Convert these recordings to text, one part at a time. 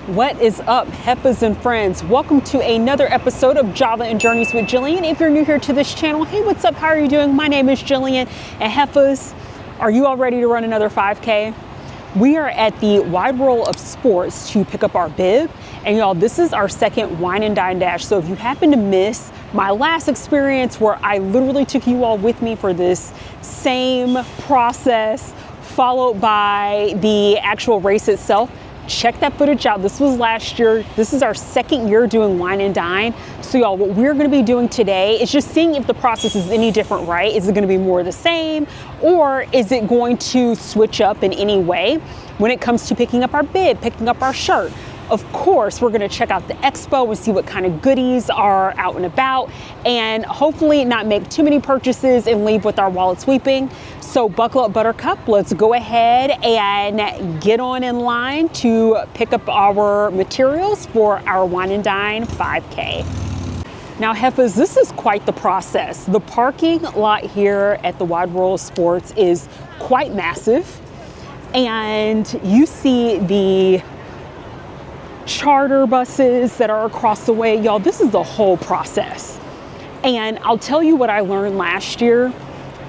What is up, Heffas and friends? Welcome to another episode of Java and Journeys with Jillian. If you're new here to this channel, hey, what's up? How are you doing? My name is Jillian, and Heffas, are you all ready to run another 5K? We are at the Wide World of Sports to pick up our bib, and y'all, this is our second Wine Dine Dash. So if you happen to miss my last experience where I literally took you all with me for this same process, followed by the actual race itself, check that footage out. This was last year. This is our second year doing Wine and Dine. So y'all, what we're gonna be doing today is just seeing if the process is any different, right? Is it gonna be more of the same, or is it going to switch up in any way when it comes to picking up our bib, picking up our shirt? Of course, we're gonna check out the Expo and see what kind of goodies are out and about, and hopefully not make too many purchases and leave with our wallets weeping. So buckle up, Buttercup. Let's go ahead and get on in line to pick up our materials for our Wine and Dine 5K. Now, Heffas, this is quite the process. The parking lot here at the Wide World of Sports is quite massive, and you see the charter buses that are across the way. Y'all, this is the whole process. And I'll tell you what I learned last year,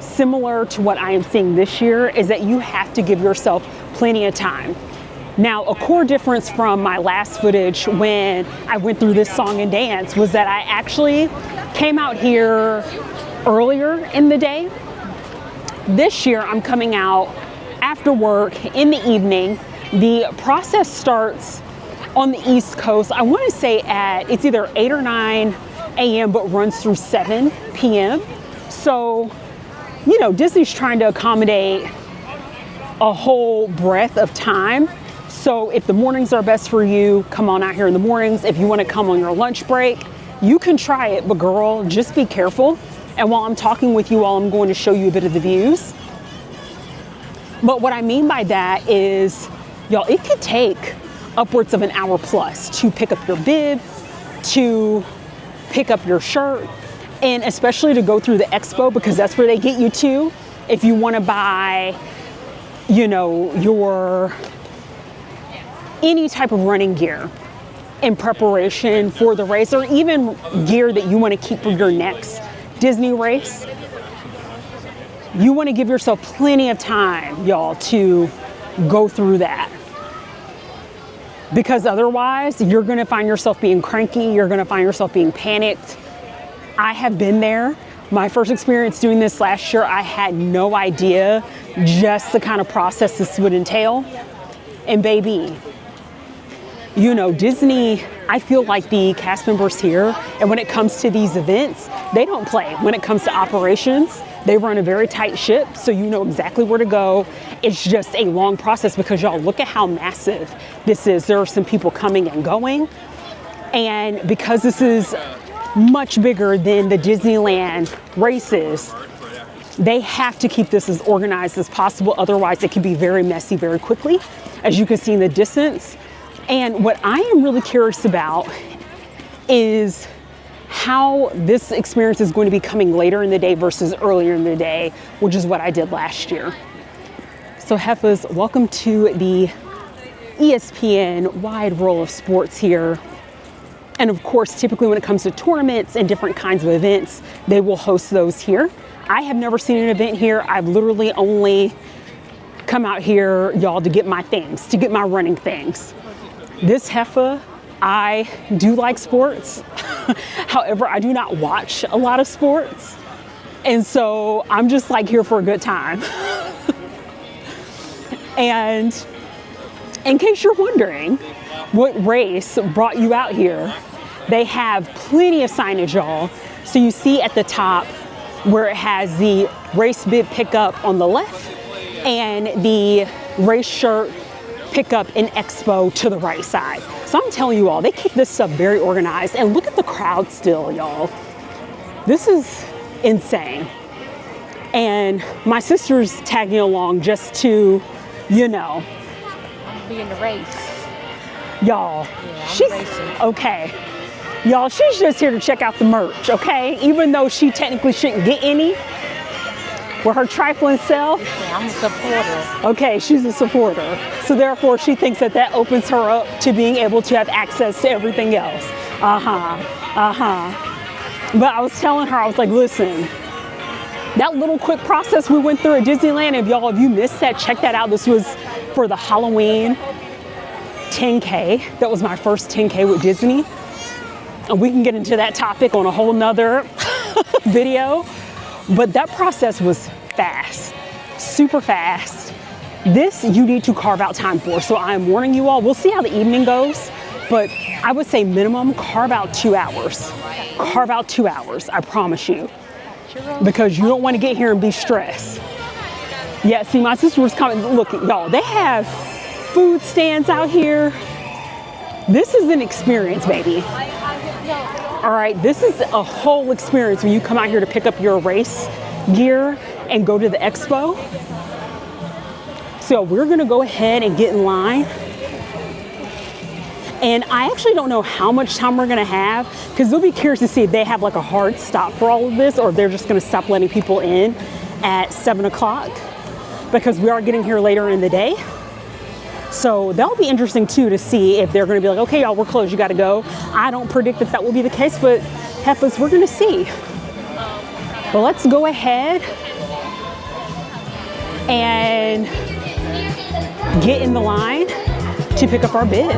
similar to what I am seeing this year, is that you have to give yourself plenty of time. Now, a core difference from my last footage when I went through this song and dance was that I actually came out here earlier in the day. This year, I'm coming out after work in the evening. The process starts on the East Coast, I want to say it's either 8 or 9 a.m., but runs through 7 p.m. So, you know, Disney's trying to accommodate a whole breadth of time. So if the mornings are best for you, come on out here in the mornings. If you want to come on your lunch break, you can try it, but girl, just be careful. And while I'm talking with you all, I'm going to show you a bit of the views. But what I mean by that is, y'all, it could take upwards of an hour plus to pick up your bib, to pick up your shirt, and especially to go through the Expo, because that's where they get you to. If you want to buy, you know, your any type of running gear in preparation for the race, or even gear that you want to keep for your next Disney race, you want to give yourself plenty of time, y'all, to go through that. Because otherwise, you're going to find yourself being cranky. You're going to find yourself being panicked. I have been there. My first experience doing this last year, I had no idea just the kind of process this would entail. And baby, you know, Disney, I feel like the cast members here, and when it comes to these events, they don't play. When it comes to operations, they run a very tight ship, so you know exactly where to go. It's just a long process because y'all, look at how massive this is. There are some people coming and going. And because this is much bigger than the Disneyland races, they have to keep this as organized as possible. Otherwise, it can be very messy very quickly, as you can see in the distance. And what I am really curious about is how this experience is going to be coming later in the day versus earlier in the day, which is what I did last year. So Heffas, welcome to the ESPN Wide World of Sports here. And of course, typically when it comes to tournaments and different kinds of events, they will host those here. I have never seen an event here. I've literally only come out here, y'all, to get my things, to get my running things. This Heffa, I do like sports. However, I do not watch a lot of sports. And so I'm just like here for a good time. And in case you're wondering what race brought you out here, they have plenty of signage, y'all. So you see at the top where it has the race bib pickup on the left and the race shirt pickup in Expo to the right side. So I'm telling you all, they keep this stuff very organized. And look at the crowd still, y'all. This is insane. And my sister's tagging along just to, you know, be in the race. Y'all, Yeah, she's racing. okay. Y'all, she's just here to check out the merch, okay? Even though she technically shouldn't get any. with her trifling self. Yeah, I'm a supporter. Okay, she's a supporter. So therefore, she thinks that that opens her up to being able to have access to everything else. But I was telling her, I was like, listen, that little quick process we went through at Disneyland, if you missed that, check that out. This was for the Halloween 10K. That was my first 10K with Disney. And we can get into that topic on a whole nother video. But that process was fast, super fast. This you need to carve out time for. So I'm warning you all, we'll see how the evening goes, but I would say minimum carve out 2 hours. Carve out 2 hours, I promise you. Because you don't want to get here and be stressed. Yeah, see, my sister was coming. Look, y'all, they have food stands out here. This is an experience, baby. All right, this is a whole experience when you come out here to pick up your race gear and go to the expo. So we're gonna go ahead and get in line. And I actually don't know how much time we're gonna have, because we'll be curious to see if they have like a hard stop for all of this, or if they're just gonna stop letting people in at 7 o'clock, because we are getting here later in the day. So that'll be interesting too, to see if they're gonna be like, okay, y'all, we're closed, you gotta go. I don't predict that will be the case, but Heffas, we're gonna see. But let's go ahead and get in the line to pick up our bib.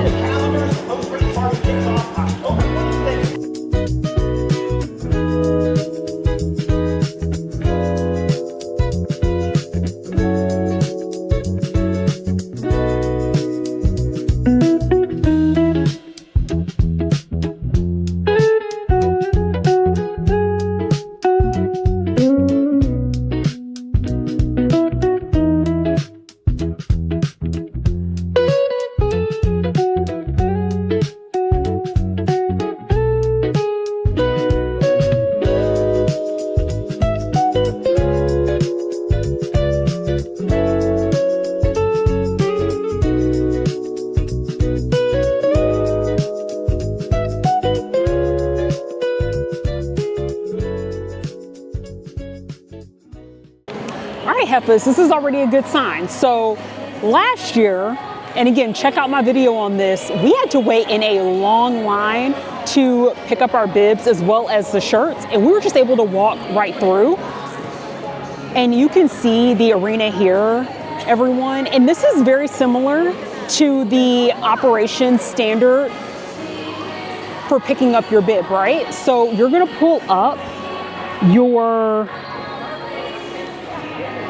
Heffas, this is already a good sign. So last year, and again, check out my video on this, we had to wait in a long line to pick up our bibs as well as the shirts, and we were just able to walk right through. And you can see the arena here, everyone, and this is very similar to the operation standard for picking up your bib, right? So you're gonna pull up your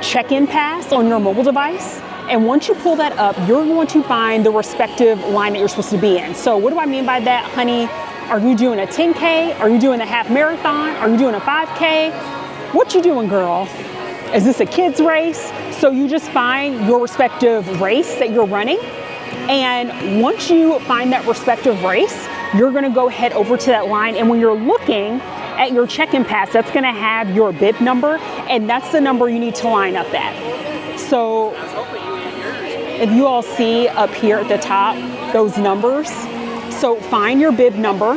check-in pass on your mobile device, and once you pull that up, you're going to find the respective line that you're supposed to be in. So what do I mean by that, honey? Are you doing a 10K? Are you doing a half marathon? Are you doing a 5K? What you doing, girl? Is this a kids race? So you just find your respective race that you're running, and once you find that respective race, you're gonna go head over to that line, and when you're looking at your check-in pass, that's gonna have your bib number, and that's the number you need to line up at. So if you all see up here at the top, those numbers, so find your bib number,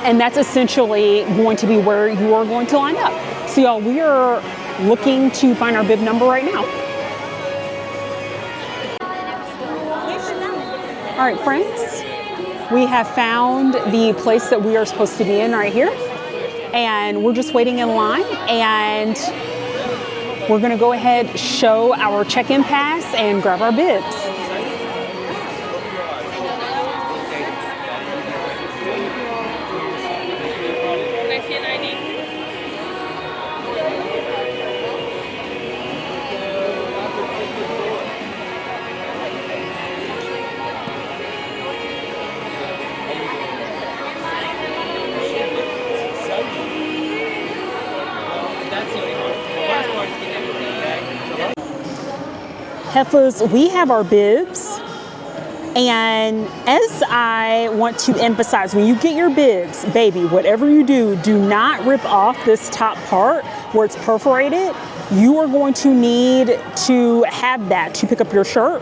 and that's essentially going to be where you are going to line up. So y'all, we are looking to find our bib number right now. All right, friends, we have found the place that we are supposed to be in right here. And we're just waiting in line, and we're gonna go ahead, show our check-in pass, and grab our bibs. Heffas, we have our bibs, and as I want to emphasize, when you get your bibs, baby, whatever you do, do not rip off this top part where it's perforated. You are going to need to have that to pick up your shirt.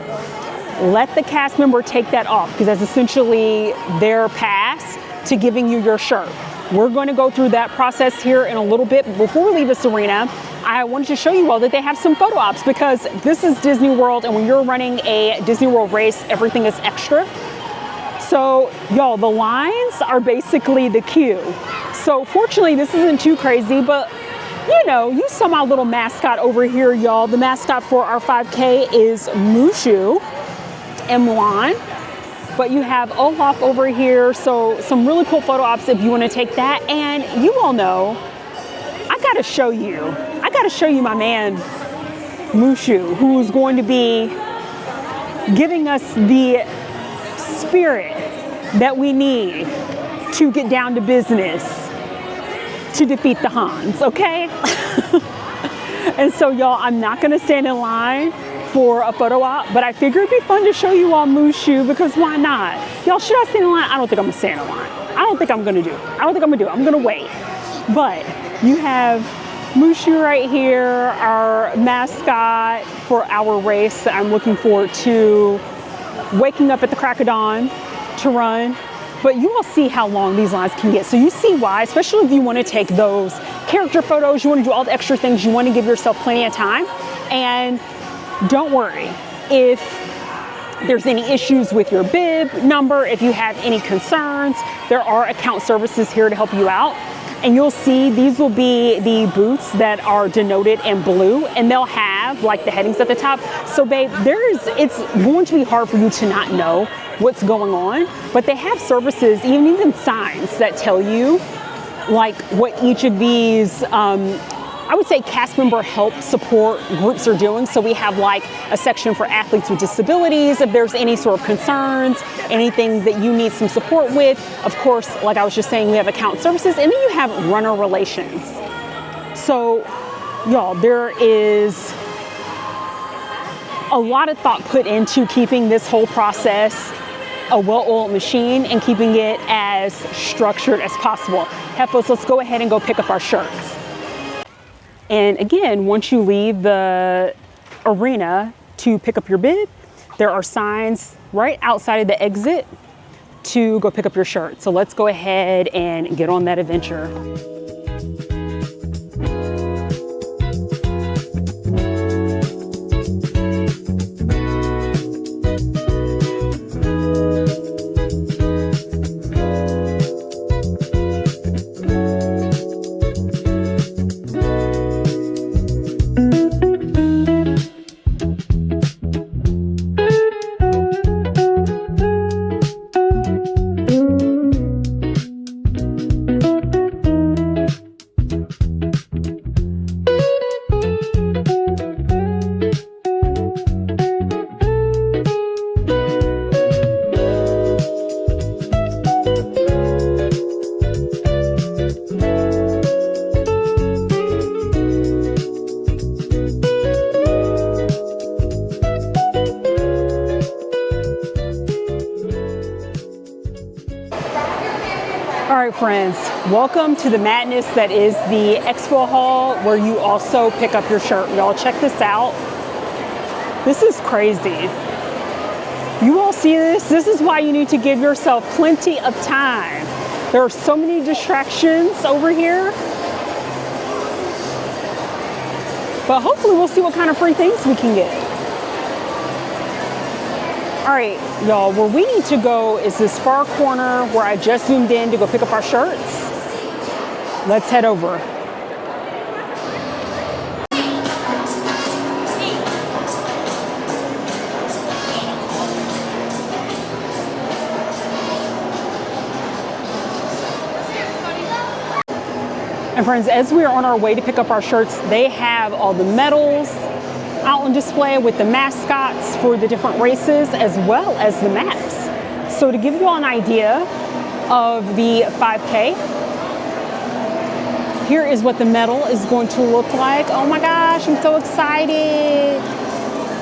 Let the cast member take that off, because that's essentially their pass to giving you your shirt. We're going to go through that process here in a little bit. Before we leave this arena, I wanted to show you all that they have some photo ops, because this is Disney World, and when you're running a Disney World race, everything is extra. So y'all, the lines are basically the queue. So fortunately, this isn't too crazy, but you know, you saw my little mascot over here, y'all. The mascot for our 5K is Mushu and Mulan. But you have Olaf over here, so some really cool photo ops if you want to take that. And you all know, I gotta show you my man Mushu, who's going to be giving us the spirit that we need to get down to business to defeat the Hans, okay? And so y'all, I'm not gonna stand in line for a photo op, but I figured it'd be fun to show you all Mushu, because why not? Y'all, should I stand in line? I don't think I'm gonna stand in line. I don't think I'm gonna do it. I'm gonna wait. But you have Mushu right here, our mascot for our race that I'm looking forward to waking up at the crack of dawn to run. But you will see how long these lines can get. So you see why, especially if you want to take those character photos, you want to do all the extra things, you want to give yourself plenty of time. And don't worry, if there's any issues with your bib number, if you have any concerns, there are account services here to help you out. And you'll see these will be the boots that are denoted in blue, and they'll have like the headings at the top. So babe, it's going to be hard for you to not know what's going on, but they have services, even signs that tell you like what each of these I would say cast member help support groups are doing. So we have like a section for athletes with disabilities, if there's any sort of concerns, anything that you need some support with. Of course, like I was just saying, we have account services, and then you have runner relations. So y'all, there is a lot of thought put into keeping this whole process a well-oiled machine and keeping it as structured as possible. Heffas, let's go ahead and go pick up our shirts. And again, once you leave the arena to pick up your bib, there are signs right outside of the exit to go pick up your shirt. So let's go ahead and get on that adventure. All right, friends, welcome to the madness that is the Expo Hall, where you also pick up your shirt. Y'all, check this out. This is crazy. You all see this? This is why you need to give yourself plenty of time. There are so many distractions over here. But hopefully we'll see what kind of free things we can get. All right, y'all, where we need to go is this far corner where I just zoomed in to go pick up our shirts. Let's head over. And friends, as we are on our way to pick up our shirts, they have all the medals out on display with the mascots for the different races, as well as the maps. So to give you all an idea of the 5K, here is what the medal is going to look like. Oh my gosh, I'm so excited.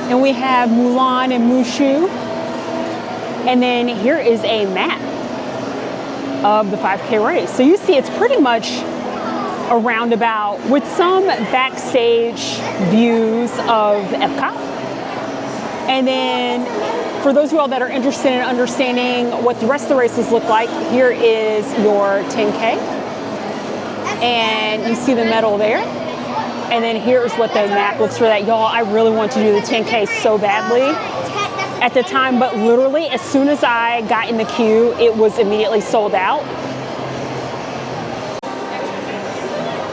And we have Mulan and Mushu. And then here is a map of the 5K race. So you see it's pretty much a roundabout with some backstage views of Epcot. And then for those of you all that are interested in understanding what the rest of the races look like, here is your 10K. And you see the medal there. And then here's what the map looks for that. Y'all, I really want to do the 10K so badly at the time, but literally as soon as I got in the queue, it was immediately sold out.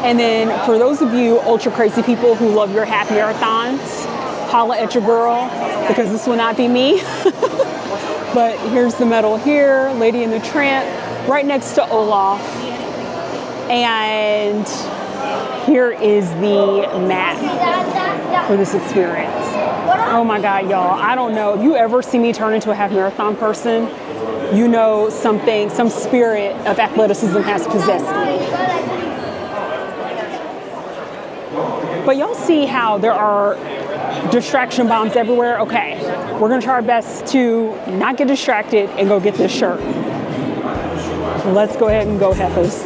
And then for those of you ultra crazy people who love your half marathons, holla at your girl, because this will not be me. But here's the medal here, Lady and the Tramp, right next to Olaf. And here is the map for this experience. Oh my God, y'all, I don't know. If you ever see me turn into a half marathon person, you know something, some spirit of athleticism has possessed me. But y'all see how there are distraction bombs everywhere? Okay, we're gonna try our best to not get distracted and go get this shirt. Let's go ahead and go, Heffas.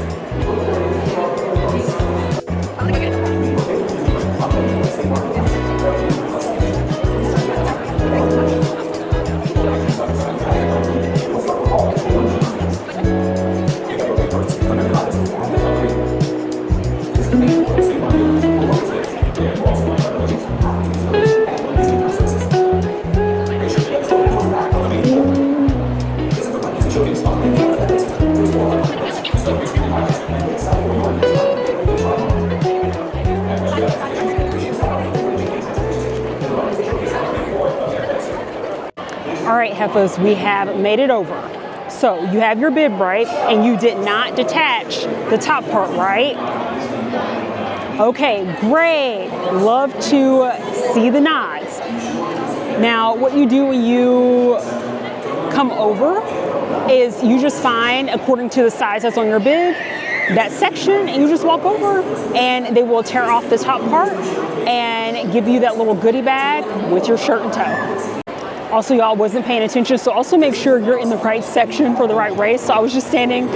All right, Heffas, we have made it over. So you have your bib, right? And you did not detach the top part, right? Okay, great. Love to see the nods. Now, what you do when you come over is you just find, according to the size that's on your bib, that section, and you just walk over and they will tear off the top part and give you that little goodie bag with your shirt and toe. Also, y'all wasn't paying attention, so also make sure you're in the right section for the right race. So I was just standing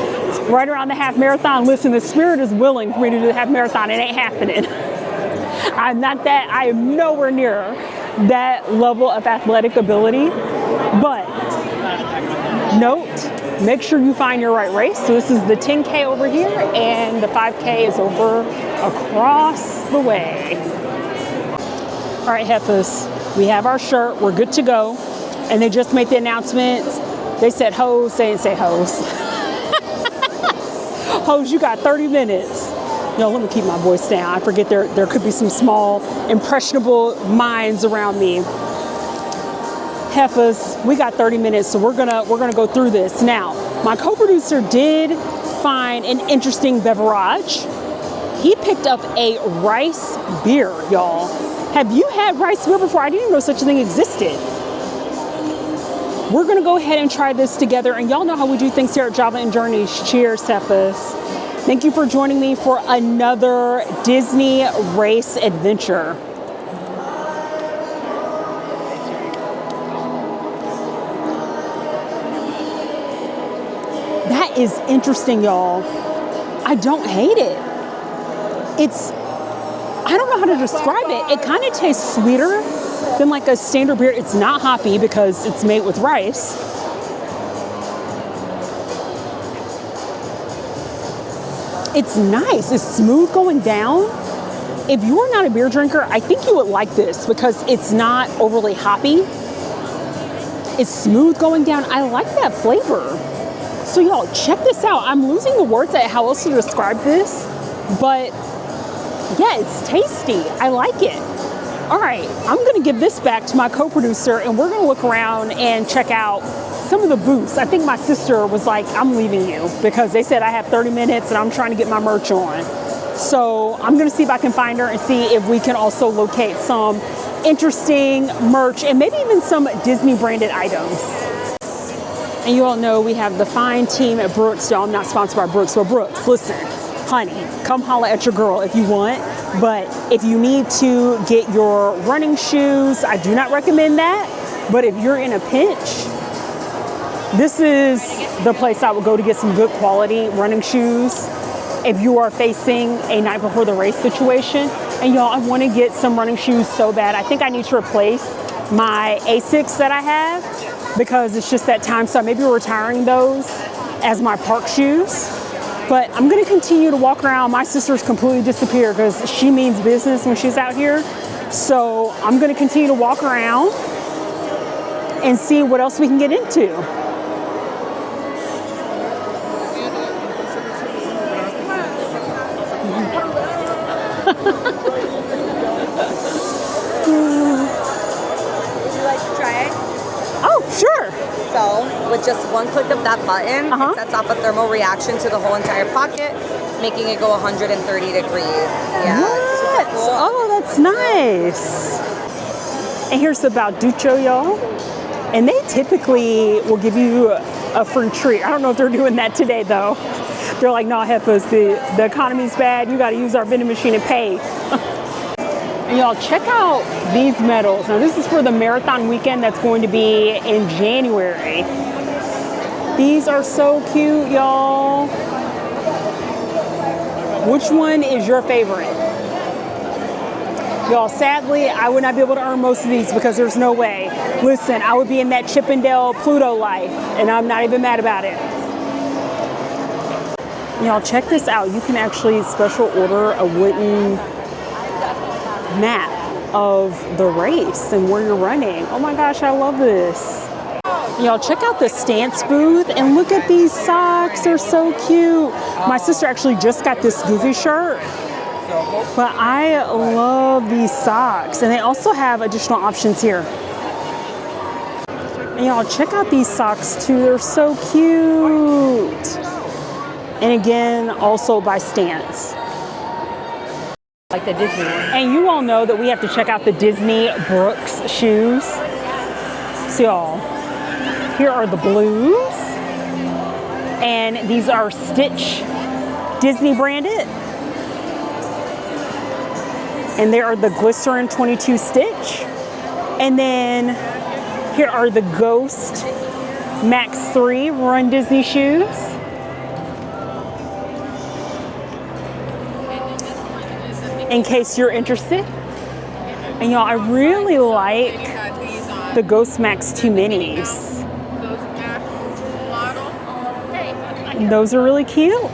right around the half marathon. Listen, the spirit is willing for me to do the half marathon. It ain't happening. I am nowhere near that level of athletic ability. But note, make sure you find your right race. So this is the 10K over here, and the 5K is over across the way. All right, Heffas, we have our shirt. We're good to go. And they just made the announcements. They said hoes, they didn't say hoes. Hoes, you got 30 minutes. No, let me keep my voice down. I forget there could be some small, impressionable minds around me. Heffas, we got 30 minutes, so we're gonna go through this. Now, my co-producer did find an interesting beverage. He picked up a rice beer, y'all. Have you had rice beer before? I didn't even know such a thing existed. We're gonna go ahead and try this together, and y'all know how we do things here at Java and Journeys. Cheers, Heffas. Thank you for joining me for another Disney race adventure. That is interesting, y'all. I don't hate it. I don't know how to describe it. It kind of tastes sweeter than like a standard beer. It's not hoppy because it's made with rice. It's nice. It's smooth going down. If you are not a beer drinker, I think you would like this because it's not overly hoppy. It's smooth going down. I like that flavor. So y'all, check this out. I'm losing the words at how else to describe this, but yeah, it's tasty. I like it. All right, I'm gonna give this back to my co-producer and we're gonna look around and check out some of the booths. I think my sister was like, I'm leaving you because they said I have 30 minutes and I'm trying to get my merch on. So I'm gonna see if I can find her and see if we can also locate some interesting merch and maybe even some Disney branded items. And you all know we have the fine team at Brooks. Y'all, I'm not sponsored by Brooks, but Brooks, listen, honey, come holla at your girl if you want. But if you need to get your running shoes, I do not recommend that. But if you're in a pinch, this is the place I would go to get some good quality running shoes if you are facing a night before the race situation. And y'all, I want to get some running shoes so bad. I think I need to replace my Asics that I have because it's just that time. So maybe retiring those as my park shoes. But I'm gonna continue to walk around. My sister's completely disappeared because she means business when she's out here. So I'm gonna continue to walk around and see what else we can get into. Oh, sure. So, with just one click of that button, it sets off a thermal reaction to the whole entire pocket, making it go 130 degrees. Yeah, it's super cool. Oh, that's nice. And here's the Balduccio, y'all. And they typically will give you a free treat. I don't know if they're doing that today, though. They're like, no, Heffas, the economy's bad. You got to use our vending machine and pay. And y'all, check out these medals. Now, this is for the marathon weekend that's going to be in January. These are so cute, y'all. Which one is your favorite? Y'all, sadly, I would not be able to earn most of these because there's no way. Listen, I would be in that Chippendale Pluto life, and I'm not even mad about it. Y'all, check this out. You can actually special order a wooden map of the race and where you're running. Oh my gosh, I love this. Y'all, check out the stance booth and look at these socks. They're so cute. My sister actually just got this Goofy shirt, but I love these socks. And they also have additional options here. And y'all, check out these socks too. They're so cute. And again, also by Stance. Like the Disney one. And you all know that we have to check out the Disney Brooks shoes. So y'all, here are the blues. And these are Stitch Disney branded. And there are the Glycerin 22 Stitch. And then here are the Ghost Max 3 RunDisney shoes. In case you're interested. And y'all, I really like the Ghost Max 2 minis. Those are really cute.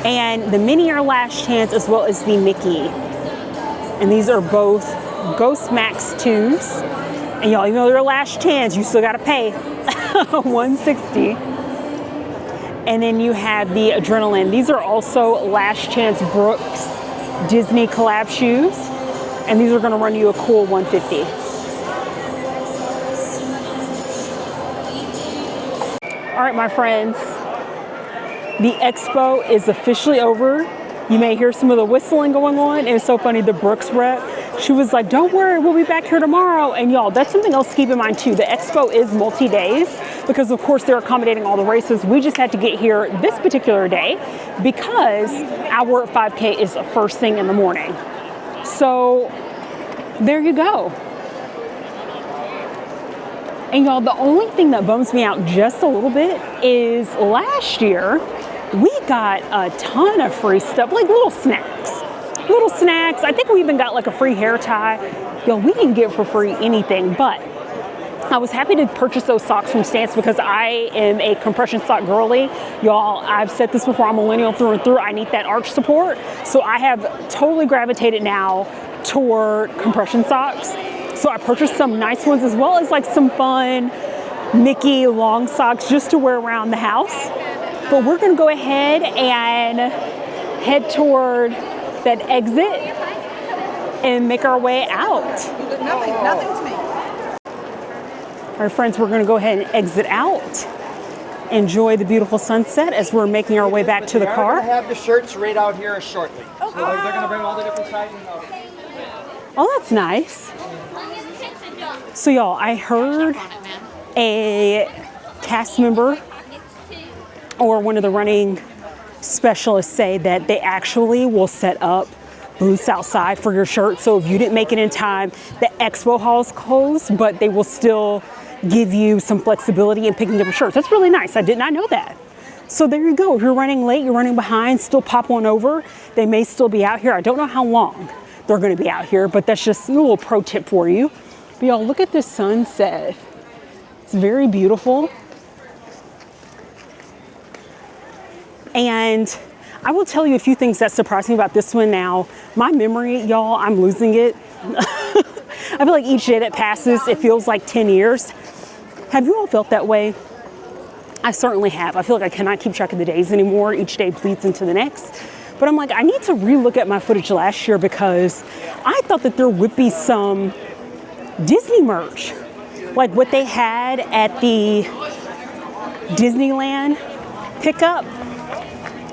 And the mini are Last Chance as well as the Mickey. And these are both Ghost Max 2s. And y'all, even though they're Last Chance, you still gotta pay $160. And then you have the Adrenaline. These are also Last Chance Brooks Disney collab shoes, and these are going to run you a cool $150. All right, my friends, the expo is officially over. You may hear some of the whistling going on, and it's so funny, the Brooks rep, she was like, don't worry, we'll be back here tomorrow. And y'all, that's something else to keep in mind too. The expo is multi-days because of course they're accommodating all the races. We just had to get here this particular day because our 5K is the first thing in the morning. So there you go. And y'all, the only thing that bums me out just a little bit is last year, we got a ton of free stuff, like little snacks. Little snacks. I think we even got like a free hair tie. Yo, we didn't get for free anything, but I was happy to purchase those socks from Stance because I am a compression sock girly. Y'all, I've said this before, I'm millennial through and through. I need that arch support. So I have totally gravitated now toward compression socks. So I purchased some nice ones as well as like some fun Mickey long socks just to wear around the house. But we're gonna go ahead and head toward that exit and make our way out. Nothing to me. All right, friends, we're gonna go ahead and exit out. Enjoy the beautiful sunset as we're making our way back to the car. We're going to have the shirts right out here shortly. So they're going to bring all the different sizes out. Oh, that's nice. So y'all, I heard a cast member or one of the running specialists say that they actually will set up booths outside for your shirt. So if you didn't make it in time, the expo hall is closed, but they will still give you some flexibility in picking up your shirts. That's really nice. I did not know that. So there you go. If you're running late, you're running behind, still pop on over. They may still be out here. I don't know how long they're going to be out here, but that's just a little pro tip for you. But y'all, look at this sunset. It's very beautiful. And I will tell you a few things that surprised me about this one now. My memory, y'all, I'm losing it. I feel like each day that passes, it feels like 10 years. Have you all felt that way? I certainly have. I feel like I cannot keep track of the days anymore. Each day bleeds into the next. But I'm like, I need to relook at my footage last year because I thought that there would be some Disney merch, like what they had at the Disneyland pickup.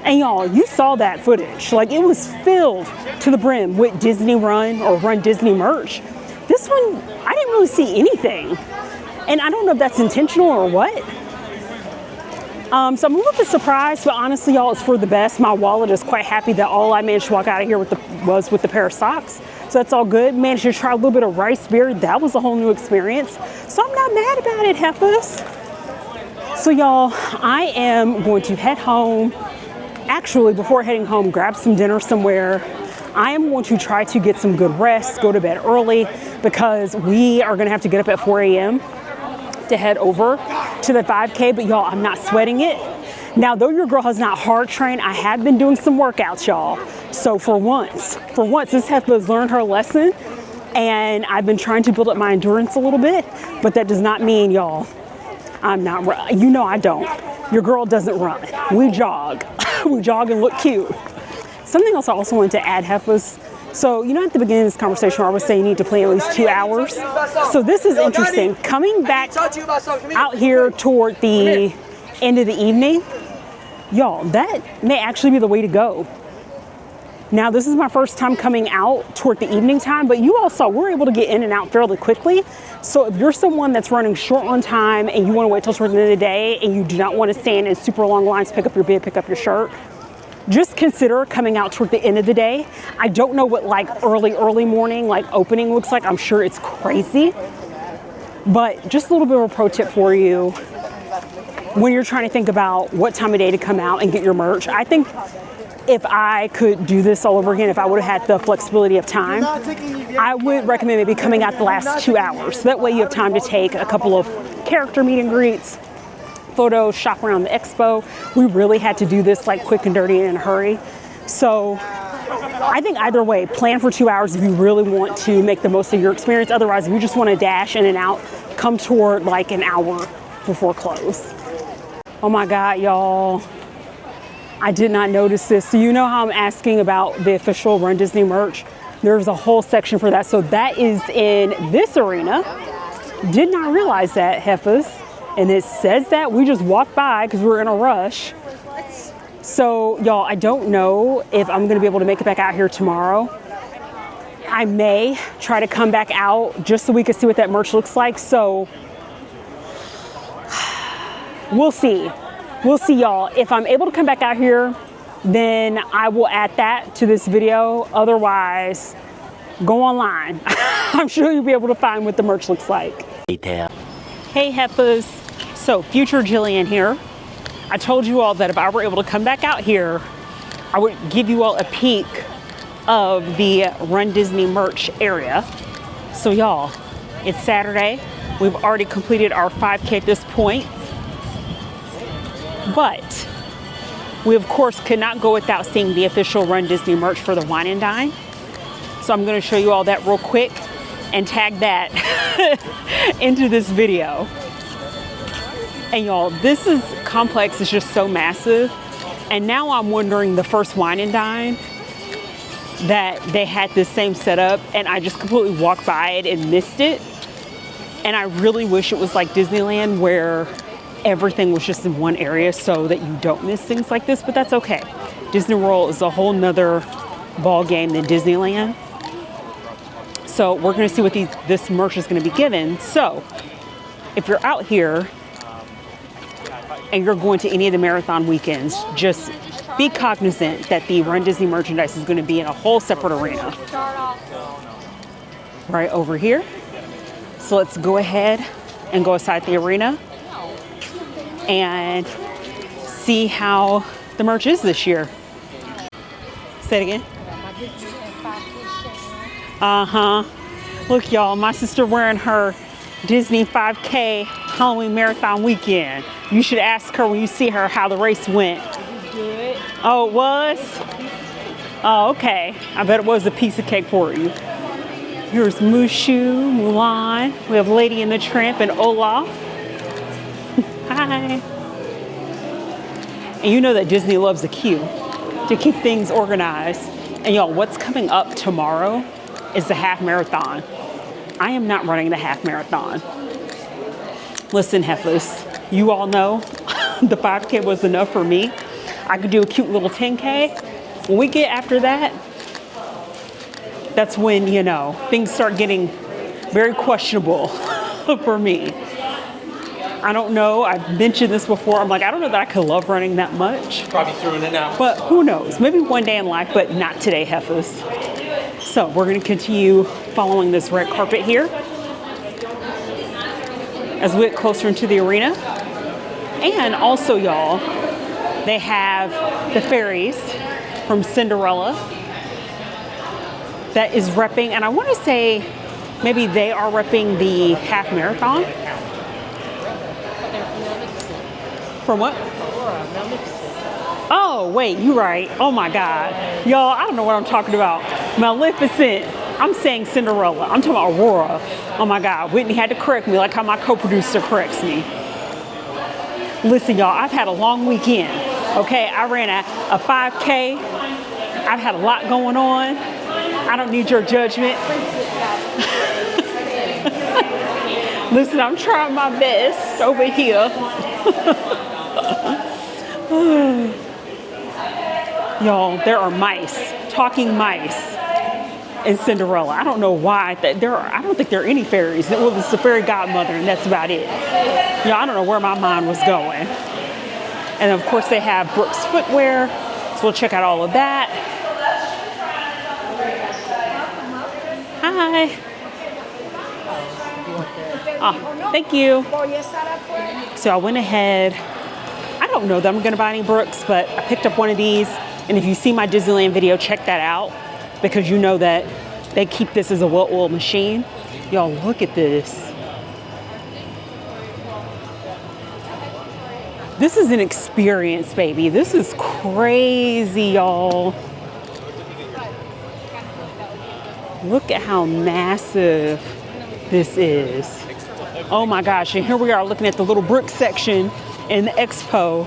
And y'all, you saw that footage. Like, it was filled to the brim with Disney Run or Run Disney merch. This one, I didn't really see anything. And I don't know if that's intentional or what. So I'm a little bit surprised, but honestly, y'all, it's for the best. My wallet is quite happy that all I managed to walk out of here with was with the pair of socks. So that's all good. Managed to try a little bit of rice beer. That was a whole new experience. So I'm not mad about it, Heffas. So y'all, I am going to head home. Actually, before heading home, grab some dinner somewhere. I am going to try to get some good rest, go to bed early, because we are gonna have to get up at 4 a.m. to head over to the 5K, but y'all, I'm not sweating it. Now, though your girl has not hard trained, I have been doing some workouts, y'all. So for once, this Heffa has learned her lesson, and I've been trying to build up my endurance a little bit, but that does not mean, y'all, I'm not, you know I don't. Your girl doesn't run. We jog. We jog and look cute. Something else I also wanted to add, Heffas. So, you know, at the beginning of this conversation, I was saying you need to play at least 2 hours. So this is interesting. Coming back out here toward the end of the evening, y'all, that may actually be the way to go. Now, this is my first time coming out toward the evening time, but you all saw we're able to get in and out fairly quickly. So if you're someone that's running short on time and you want to wait till toward the end of the day and you do not want to stand in super long lines, pick up your bib, pick up your shirt, just consider coming out toward the end of the day. I don't know what like early morning like opening looks like. I'm sure it's crazy, but just a little bit of a pro tip for you when you're trying to think about what time of day to come out and get your merch. I think if I could do this all over again, if I would have had the flexibility of time, I would recommend maybe coming out the last 2 hours. So that way you have time to take a couple of character meet and greets, photos, shop around the expo. We really had to do this like quick and dirty and in a hurry. So I think either way, plan for 2 hours if you really want to make the most of your experience. Otherwise, if you just want to dash in and out, come toward like an hour before close. Oh my God, y'all. I did not notice this. So you know how I'm asking about the official Run Disney merch? There's a whole section for that. So that is in this arena. Did not realize that, Heffas. And it says that we just walked by because we were in a rush. So y'all, I don't know if I'm gonna be able to make it back out here tomorrow. I may try to come back out just so we can see what that merch looks like. So we'll see. We'll see, y'all. If I'm able to come back out here, then I will add that to this video. Otherwise, go online. I'm sure you'll be able to find what the merch looks like. Hey, Heffas. So, future Jillian here. I told you all that if I were able to come back out here, I would give you all a peek of the Run Disney merch area. So, y'all, it's Saturday. We've already completed our 5K at this point. But we, of course, could not go without seeing the official Run Disney merch for the Wine and Dine. So I'm going to show you all that real quick and tag that into this video. And y'all, this complex is just so massive. And now I'm wondering, the first Wine and Dine, that they had this same setup and I just completely walked by it and missed it. And I really wish it was like Disneyland where everything was just in one area so that you don't miss things like this, but that's okay. Disney World is a whole nother ball game than Disneyland. So we're gonna see what this merch is gonna be given. So if you're out here and you're going to any of the marathon weekends, just be cognizant that the Run Disney merchandise is gonna be in a whole separate arena. Right over here. So let's go ahead and go inside the arena and see how the merch is this year. Say it again. Look, y'all, my sister wearing her Disney 5K Halloween Marathon weekend. You should ask her when you see her how the race went. Good. Oh, it was? Oh, okay. I bet it was a piece of cake for you. Here's Mushu, Mulan. We have Lady and the Tramp and Olaf. Hi. And you know that Disney loves a queue to keep things organized. And y'all, what's coming up tomorrow is the half marathon. I am not running the half marathon. Listen, Heffas, you all know the 5K was enough for me. I could do a cute little 10K. When we get after that, that's when, you know, things start getting very questionable for me. I don't know. I've mentioned this before. I'm like, I don't know that I could love running that much. Probably threw in and out. But who knows? Maybe one day in life, but not today, Heffas. So we're going to continue following this red carpet here as we get closer into the arena. And also, y'all, they have the fairies from Cinderella that is repping, and I want to say maybe they are repping the half marathon. From what? Oh, wait, you're right. Oh my God. Y'all, I don't know what I'm talking about. Maleficent. I'm saying Cinderella. I'm talking about Aurora. Oh my God. Whitney had to correct me like how my co-producer corrects me. Listen, y'all, I've had a long weekend. Okay, I ran a 5K. I've had a lot going on. I don't need your judgment. Listen, I'm trying my best over here. Y'all, there are mice, talking mice in Cinderella. I don't know why. I don't think there are any fairies. Well, it's the fairy godmother, and that's about it. Y'all, I don't know where my mind was going. And of course, they have Brooks footwear, so we'll check out all of that. Hi. Oh, thank you. So I went ahead. I don't know that I'm going to buy any Brooks, but I picked up one of these. And if you see my Disneyland video, check that out because you know that they keep this as a well-oiled machine. Y'all, look at this. This is an experience, baby. This is crazy, y'all. Look at how massive this is. Oh my gosh, and here we are looking at the little brick section in the Expo.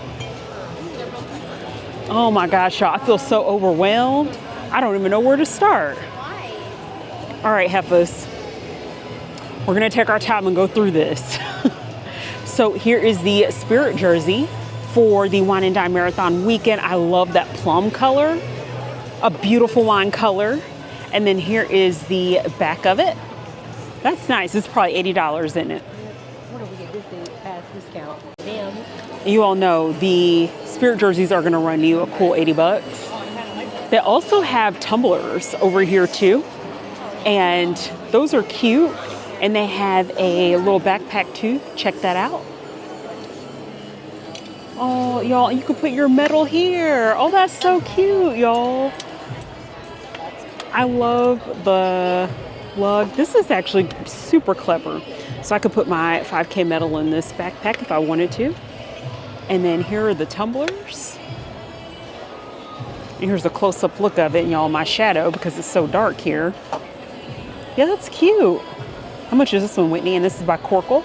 Oh my gosh, y'all, I feel so overwhelmed. I don't even know where to start. All right, Heffas, we're gonna take our time and go through this. So here is the Spirit jersey for the Wine and Dine Marathon weekend. I love that plum color, a beautiful wine color. And then here is the back of it. That's nice. It's probably $80 in it. What do we get this thing past discount? Damn. You all know the Spirit jerseys are gonna run you a cool 80 bucks. They also have tumblers over here too. And those are cute. And they have a little backpack too. Check that out. Oh, y'all, you can put your medal here. Oh, that's so cute, y'all. I love the lug. This is actually super clever. So I could put my 5K medal in this backpack if I wanted to. And then here are the tumblers. And here's a close-up look of it, y'all, my shadow because it's so dark here. Yeah, that's cute. How much is this one, Whitney? And this is by Corkle.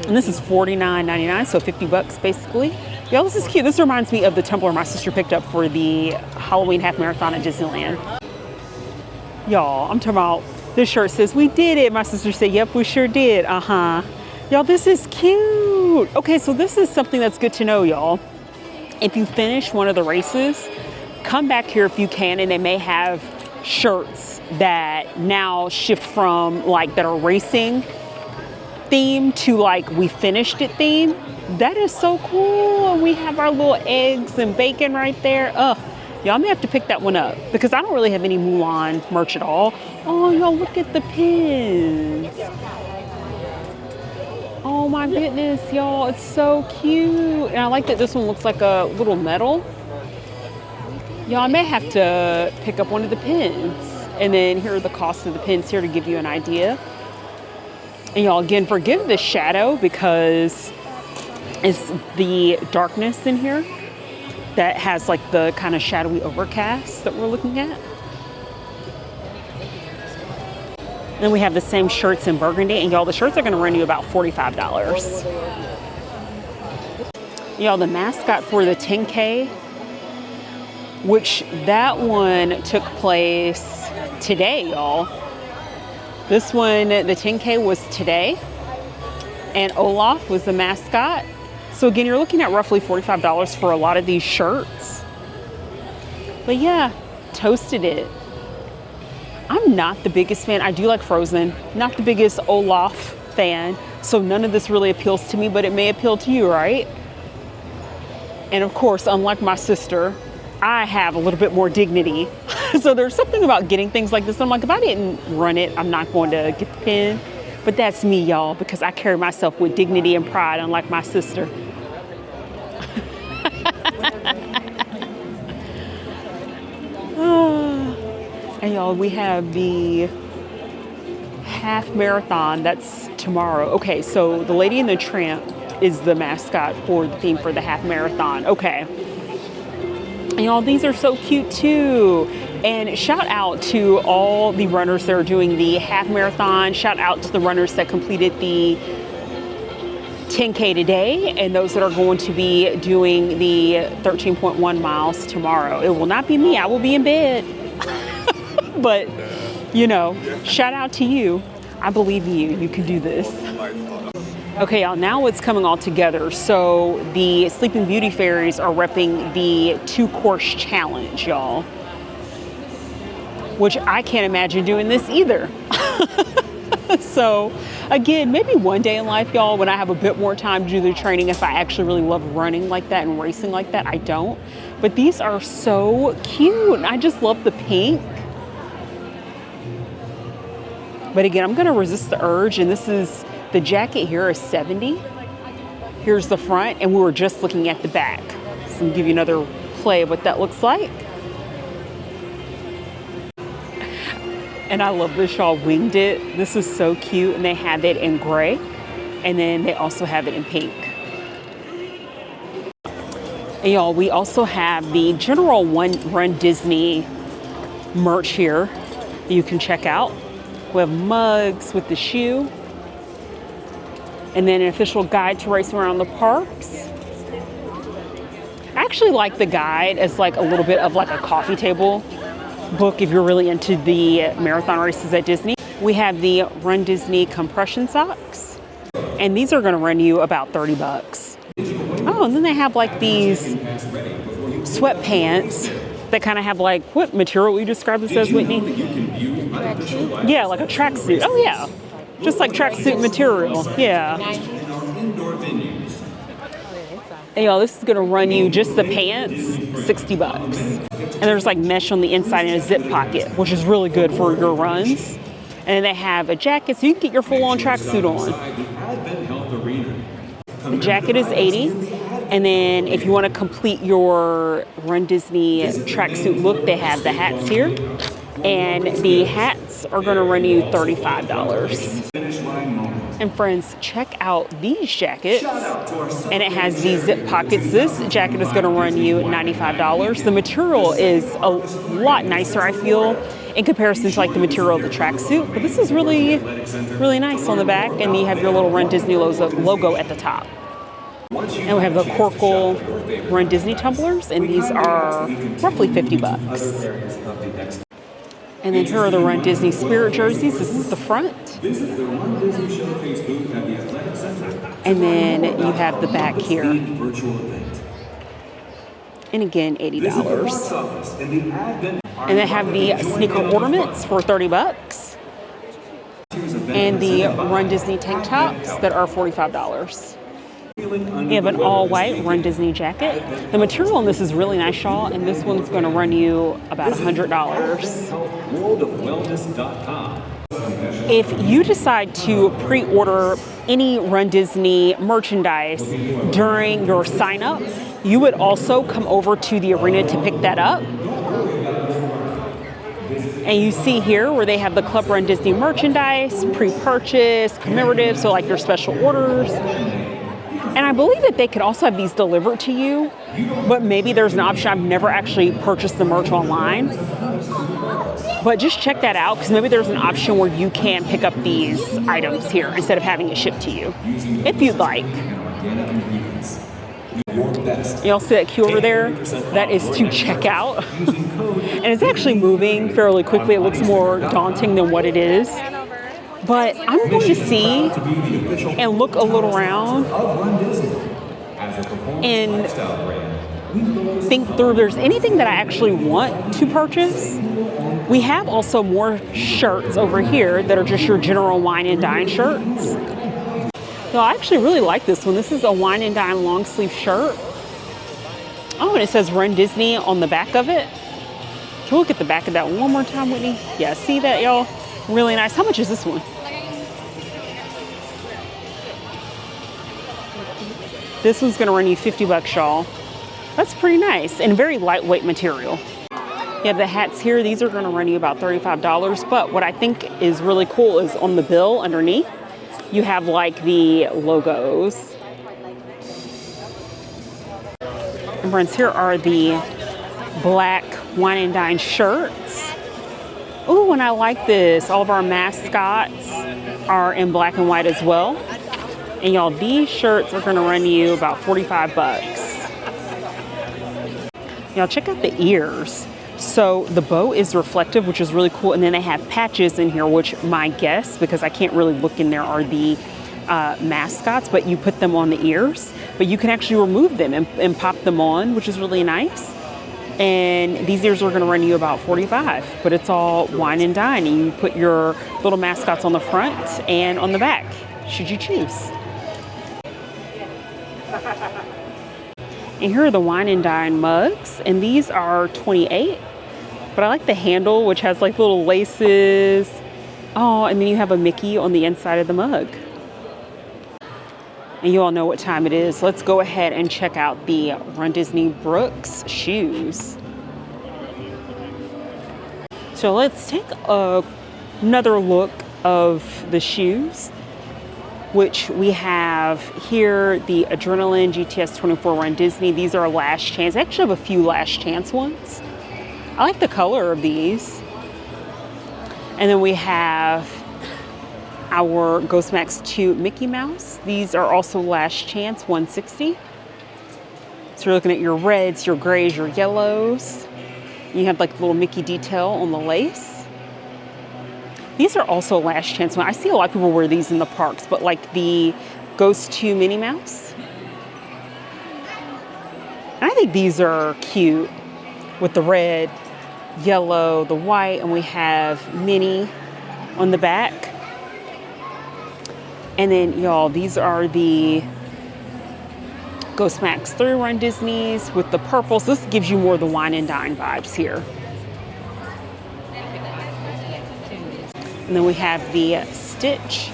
And this is $49.99, so 50 bucks basically. Y'all, this is cute. This reminds me of the tumbler my sister picked up for the Halloween half marathon at Disneyland. Y'all, I'm talking about, this shirt says, "We did it." My sister said, "Yep, we sure did." Uh-huh. Y'all, this is cute. Okay, so this is something that's good to know, y'all. If you finish one of the races, come back here if you can, and they may have shirts that now shift from like that are racing theme to like we finished it theme. That is so cool. And we have our little eggs and bacon right there. Y'all may have to pick that one up because I don't really have any Mulan merch at all. Oh, y'all, look at the pins. Oh my goodness, y'all, it's so cute. And I like that this one looks like a little medal. Y'all, I may have to pick up one of the pins. And then here are the costs of the pins here to give you an idea. And y'all, again, forgive the shadow because it's the darkness in here. that has like the kind of shadowy overcast that we're looking at. Then we have the same shirts in burgundy, and y'all, the shirts are gonna run you about $45. Y'all, the mascot for the 10K, which that one took place today, y'all. This one, the 10K was today, and Olaf was the mascot. So again, you're looking at roughly $45 for a lot of these shirts. But yeah, toasted it. I'm not the biggest fan. I do like Frozen. Not the biggest Olaf fan. So none of this really appeals to me, but it may appeal to you, right? And of course, unlike my sister, I have a little bit more dignity. So there's something about getting things like this. I'm like, if I didn't run it, I'm not going to get the pin. But that's me, y'all, because I carry myself with dignity and pride, unlike my sister. And y'all, we have the half marathon. That's tomorrow. Okay, so the Lady and the Tramp is the mascot for the theme for the half marathon. Okay. And y'all, these are so cute too. And shout out to all the runners that are doing the half marathon. Shout out to the runners that completed the 10K today and those that are going to be doing the 13.1 miles tomorrow. It will not be me. I will be in bed. But, you know, shout out to you. I believe in you. You can do this. Okay, y'all, now it's coming all together. So the Sleeping Beauty Fairies are repping the 2-course challenge, y'all. Which I can't imagine doing this either. So again, maybe one day in life, y'all, when I have a bit more time to do the training, if I actually really love running like that and racing like that. I don't. But these are so cute. I just love the pink. But again, I'm gonna resist the urge, and this is, the jacket here is $70. Here's the front, and we were just looking at the back. So I'll give you another play of what that looks like. And I love this, y'all winged it. This is so cute, and they have it in gray, and then they also have it in pink. And y'all, we also have the general Run Disney merch here that you can check out. We have mugs with the shoe, and then an official guide to racing around the parks. I actually like the guide as like a little bit of like a coffee table book if you're really into the marathon races at Disney. We have the Run Disney compression socks, and these are gonna run you about $30. Oh, and then they have like these sweatpants that kind of have like, what material you describe this as, Whitney? Yeah, like a tracksuit. Oh yeah, just like tracksuit material. Yeah. And y'all, this is gonna run you just the pants, $60. And there's like mesh on the inside and a zip pocket, which is really good for your runs. And then they have a jacket, so you can get your full-on tracksuit on. The jacket is $80. And then if you want to complete your Run Disney tracksuit look, they have the hats here. And the hats are going to run you $35. And friends, check out these jackets. And it has these zip pockets. This jacket is going to run you $95. The material is a lot nicer, I feel, in comparison to like the material of the tracksuit. But this is really, really nice on the back. And you have your little Run Disney logo at the top. And we have the Corkle Run Disney tumblers, and these are roughly $50. And then here are the Run Disney Spirit jerseys. This is the front. And then you have the back here. And again, $80. And they have the sneaker ornaments for $30. And the Run Disney tank tops that are $45. You have an all-white Run Disney jacket. The material on this is really nice, y'all, and this one's going to run you about $100. If you decide to pre-order any Run Disney merchandise during your sign-up, you would also come over to the arena to pick that up. And you see here where they have the Club Run Disney merchandise, pre-purchase, commemorative, so like your special orders. And I believe that they could also have these delivered to you, but maybe there's an option. I've never actually purchased the merch online, but just check that out, because maybe there's an option where you can pick up these items here instead of having it shipped to you, if you'd like. Y'all see that queue over there? That is to check out. And it's actually moving fairly quickly. It looks more daunting than what it is. But I'm going to see and look a little around and think through if there's anything that I actually want to purchase. We have also more shirts over here that are just your general Wine and Dine shirts. So I actually really like this one. This is a Wine and Dine long sleeve shirt. Oh, and it says Run Disney on the back of it. Can we look at the back of that one more time, Whitney? Yeah, see that, y'all? Really nice. How much is this one? This one's gonna run you $50, y'all. That's pretty nice and very lightweight material. You have the hats here. These are gonna run you about $35, but what I think is really cool is on the bill underneath, you have like the logos. And friends, here are the black Wine and Dine shirts. Oh, and I like this. All of our mascots are in black and white as well. And y'all, these shirts are gonna run you about $45. Y'all, check out the ears. So the bow is reflective, which is really cool. And then they have patches in here, which my guess, because I can't really look in there, are the mascots, but you put them on the ears. But you can actually remove them and pop them on, which is really nice. And these ears are gonna run you about $45, but it's all Wine and Dine. And you put your little mascots on the front and on the back, should you choose. And here are the Wine and Dine mugs, and these are $28. But I like the handle, which has like little laces. Oh, and then you have a Mickey on the inside of the mug. And you all know what time it is. Let's go ahead and check out the Run Disney Brooks shoes. So let's take another look of the shoes, which we have here, the Adrenaline GTS 24 Run Disney. These are last chance. I actually have a few last chance ones. I like the color of these. And then we have our Ghost Max 2 Mickey Mouse. These are also last chance, $160. So you're looking at your reds, your grays, your yellows. You have like the little Mickey detail on the lace. These are also last chance. I see a lot of people wear these in the parks, but like the Ghost 2 Minnie Mouse. And I think these are cute with the red, yellow, the white, and we have Minnie on the back. And then y'all, these are the Ghost Max 3 Run Disneys with the purples. This gives you more of the Wine and Dine vibes here. And then we have the Stitch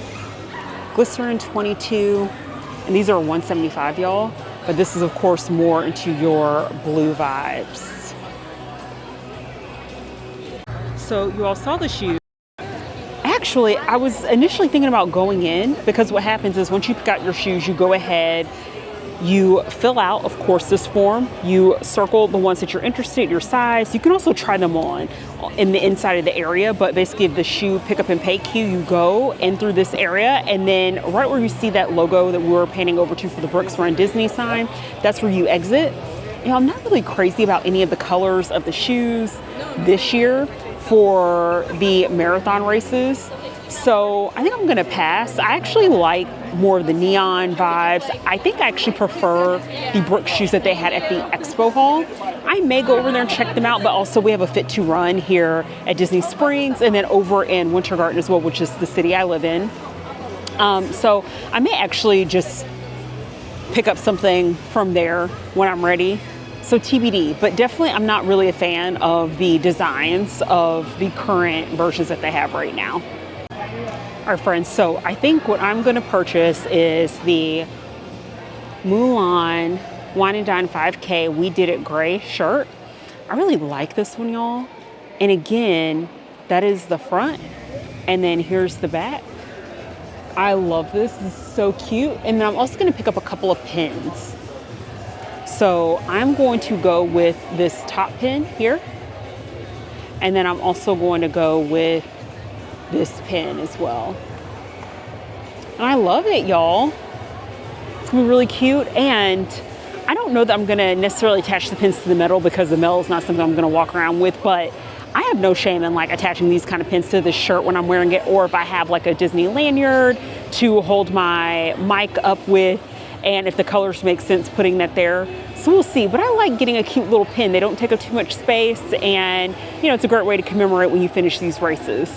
Glycerin 22, and these are $175, y'all. But this is of course more into your blue vibes. So you all saw the shoes. Actually, I was initially thinking about going in, because what happens is once you pick out your shoes, you go ahead, you fill out, of course, this form. You circle the ones that you're interested in, your size. You can also try them on in the inside of the area, but basically the shoe pick up and pay queue, you go in through this area, and then right where you see that logo that we were panning over to for the Brooks Run Disney sign, that's where you exit. You know, I'm not really crazy about any of the colors of the shoes this year for the marathon races. So I think I'm gonna pass. I actually like more of the neon vibes. I think I actually prefer the Brooks shoes that they had at the Expo hall. I may go over there and check them out, but also we have a Fit to Run here at Disney Springs and then over in Winter Garden as well, which is the city I live in. So I may actually just pick up something from there when I'm ready. So TBD, but definitely I'm not really a fan of the designs of the current versions that they have right now. All right, friends, so I think what I'm gonna purchase is the Mulan Wine and Dine 5K We Did It Gray shirt. I really like this one, y'all. And again, that is the front, and then here's the back. I love this. This is so cute. And then I'm also going to pick up a couple of pins. So I'm going to go with this top pin here. And then I'm also going to go with this pin as well. And I love it, y'all. It's gonna be really cute. And I don't know that I'm gonna necessarily attach the pins to the metal because the metal is not something I'm gonna walk around with, but I have no shame in like attaching these kind of pins to the shirt when I'm wearing it, or if I have like a Disney lanyard to hold my mic up with, and if the colors make sense, putting that there. So we'll see, but I like getting a cute little pin. They don't take up too much space, and you know, it's a great way to commemorate when you finish these races.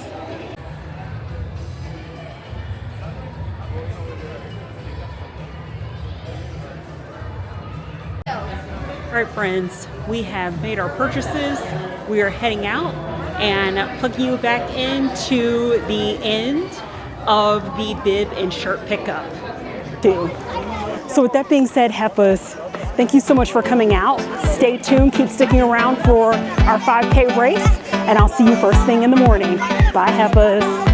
All right, friends, we have made our purchases. We are heading out and plugging you back into the end of the bib and shirt pickup. Dude. So with that being said, Heffas, thank you so much for coming out. Stay tuned, keep sticking around for our 5K race, and I'll see you first thing in the morning. Bye, Heffas.